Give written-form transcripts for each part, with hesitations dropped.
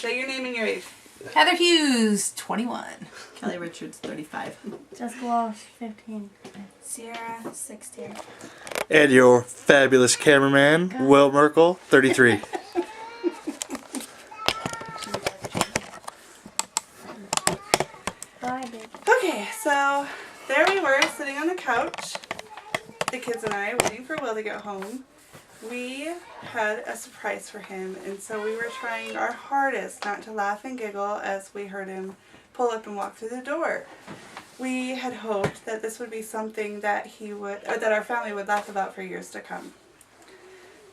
Say your name and your age. Heather Hughes, 21. Kelly Richards, 35. Jessica Walsh, 15. Sierra, 16. And your fabulous cameraman, Will Merkel, 33. Okay, so there we were sitting on the couch, the kids and I, waiting for Will to get home. We had a surprise for him, and so we were trying our hardest not to laugh and giggle as we heard him pull up and walk through the door. We had hoped that this would be something that that our family would laugh about for years to come.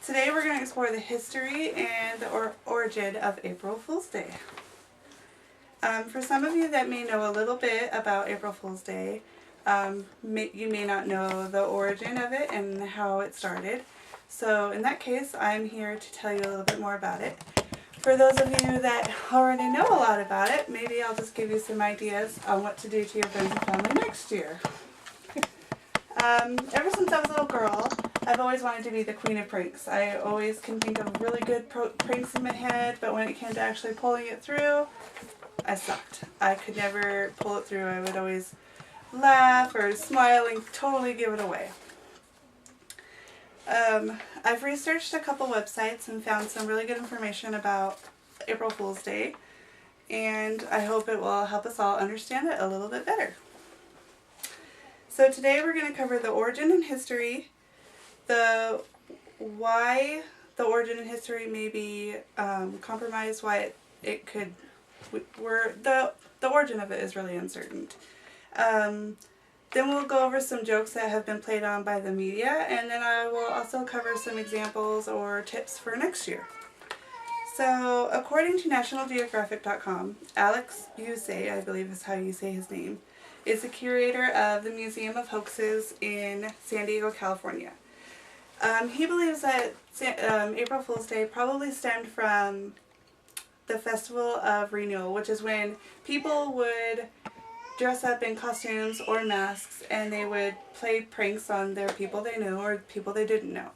Today we're going to explore the history and the origin of April Fool's Day. For some of you that may know a little bit about April Fool's Day, you may not know the origin of it and how it started. So in that case, I'm here to tell you a little bit more about it. For those of you that already know a lot about it, maybe I'll just give you some ideas on what to do to your friends and family next year. Ever since I was a little girl, I've always wanted to be the queen of pranks. I always can think of really good pranks in my head, but when it came to actually pulling it through, I sucked. I could never pull it through. I would always laugh or smile and totally give it away. I've researched a couple websites and found some really good information about April Fool's Day, and I hope it will help us all understand it a little bit better. So today we're going to cover the origin and history, why the origin and history may be compromised, why it could, the origin of it is really uncertain. Then we'll go over some jokes that have been played on by the media, and then I will also cover some examples or tips for next year. So, according to NationalGeographic.com, Alex Busey, I believe is how you say his name, is the curator of the Museum of Hoaxes in San Diego, California. He believes that April Fool's Day probably stemmed from the Festival of Renewal, which is when people would dress up in costumes or masks, and they would play pranks on their people they knew or people they didn't know.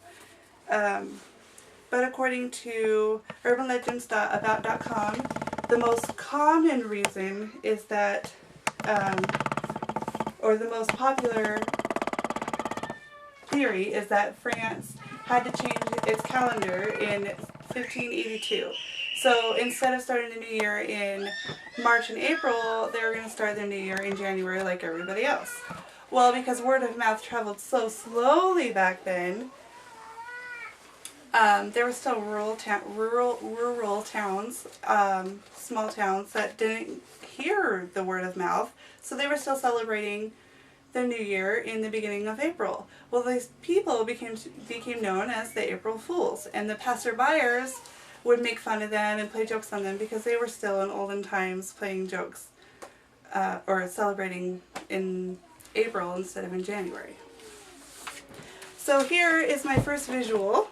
But according to urbanlegends.about.com, the most common reason is that, or the most popular theory is that France had to change its calendar in 1582. So instead of starting the new year in March and April, they were going to start their new year in January like everybody else. Well, because word of mouth traveled so slowly back then, there were still rural towns, small towns that didn't hear the word of mouth, so they were still celebrating the new year in the beginning of April. Well, these people became known as the April Fools, and the passerbyers would make fun of them and play jokes on them because they were still in olden times playing jokes or celebrating in April instead of in January. So here is my first visual.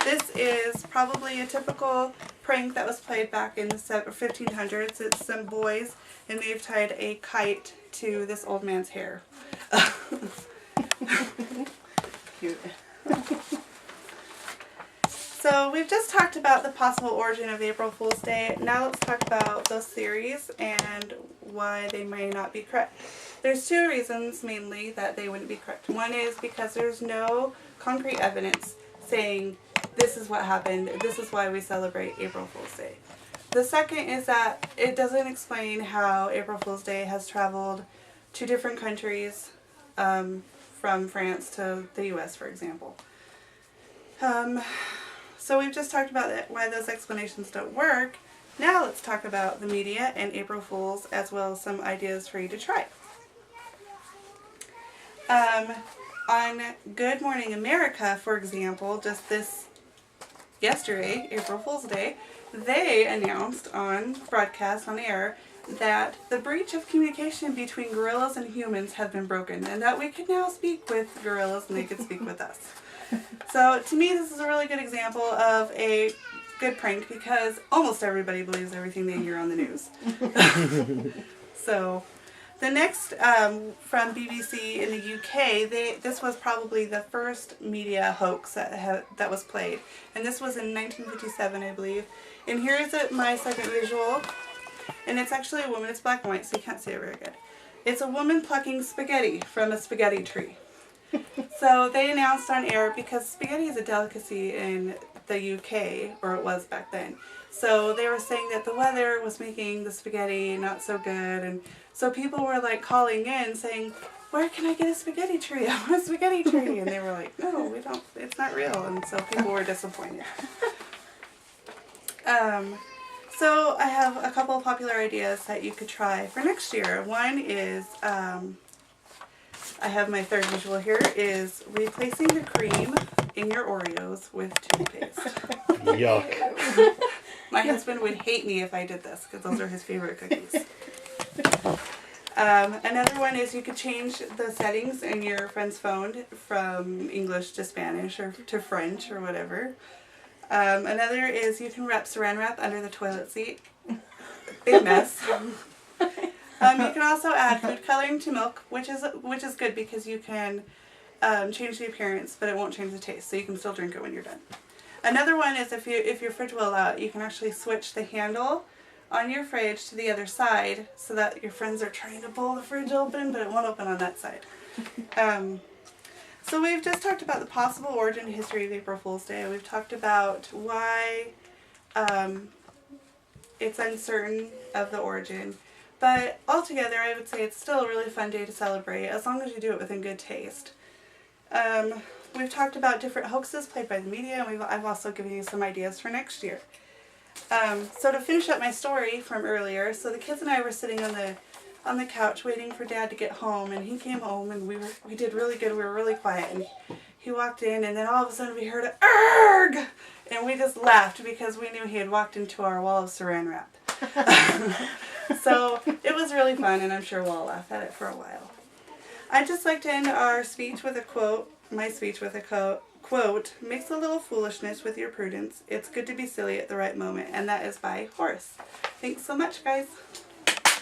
This is probably a typical prank that was played back in the 1500s. It's some boys, and they've tied a kite to this old man's hair. Cute. So we've just talked about the possible origin of April Fool's Day. Now let's talk about those theories and why they may not be correct. There's two reasons mainly that they wouldn't be correct. One is because there's no concrete evidence saying this is what happened, this is why we celebrate April Fool's Day. The second is that it doesn't explain how April Fool's Day has traveled to different countries, from France to the US, for example. So we've just talked about why those explanations don't work. Now let's talk about the media and April Fools, as well as some ideas for you to try. On Good Morning America, for example, just yesterday, April Fool's Day, they announced on broadcast, on air, that the breach of communication between gorillas and humans have been broken, and that we can now speak with gorillas and they can speak with us. So to me, this is a really good example of a good prank because almost everybody believes everything they hear on the news. So The next from BBC in the UK, this was probably the first media hoax that was played, and this was in 1957, I believe. And here is my second visual, and it's actually a woman. It's black and white, so you can't see it very good. It's a woman plucking spaghetti from a spaghetti tree. So they announced on air, because spaghetti is a delicacy in the UK, or it was back then. So they were saying that the weather was making the spaghetti not so good, and so people were like calling in saying, "Where can I get a spaghetti tree? I want a spaghetti tree." And they were like, "No, we don't. It's not real." And so people were disappointed. So I have a couple of popular ideas that you could try for next year. One is, I have my third visual here, is replacing the cream in your Oreos with toothpaste. Yuck. My husband would hate me if I did this, because those are his favorite cookies. Another one is you could change the settings in your friend's phone from English to Spanish or to French or whatever. Another is you can wrap saran wrap under the toilet seat. Big mess. You can also add food coloring to milk, which is good because you can change the appearance, but it won't change the taste, so you can still drink it when you're done. Another one is if your fridge will allow it, you can actually switch the handle on your fridge to the other side so that your friends are trying to pull the fridge open, but it won't open on that side. So we've just talked about the possible origin and history of April Fool's Day. We've talked about why it's uncertain of the origin. But altogether, I would say it's still a really fun day to celebrate, as long as you do it within good taste. We've talked about different hoaxes played by the media, and I've also given you some ideas for next year. So to finish up my story from earlier, so the kids and I were sitting on the couch waiting for Dad to get home, and he came home, and we did really good. We were really quiet, and he walked in, and then all of a sudden we heard a "Arrgh!" and we just laughed because we knew he had walked into our wall of saran wrap. So it was really fun, and I'm sure we'll all laugh at it for a while. I'd just like to end our speech with a quote. My speech with a quote: "Mix a little foolishness with your prudence. It's good to be silly at the right moment," and that is by Horace. Thanks so much, guys.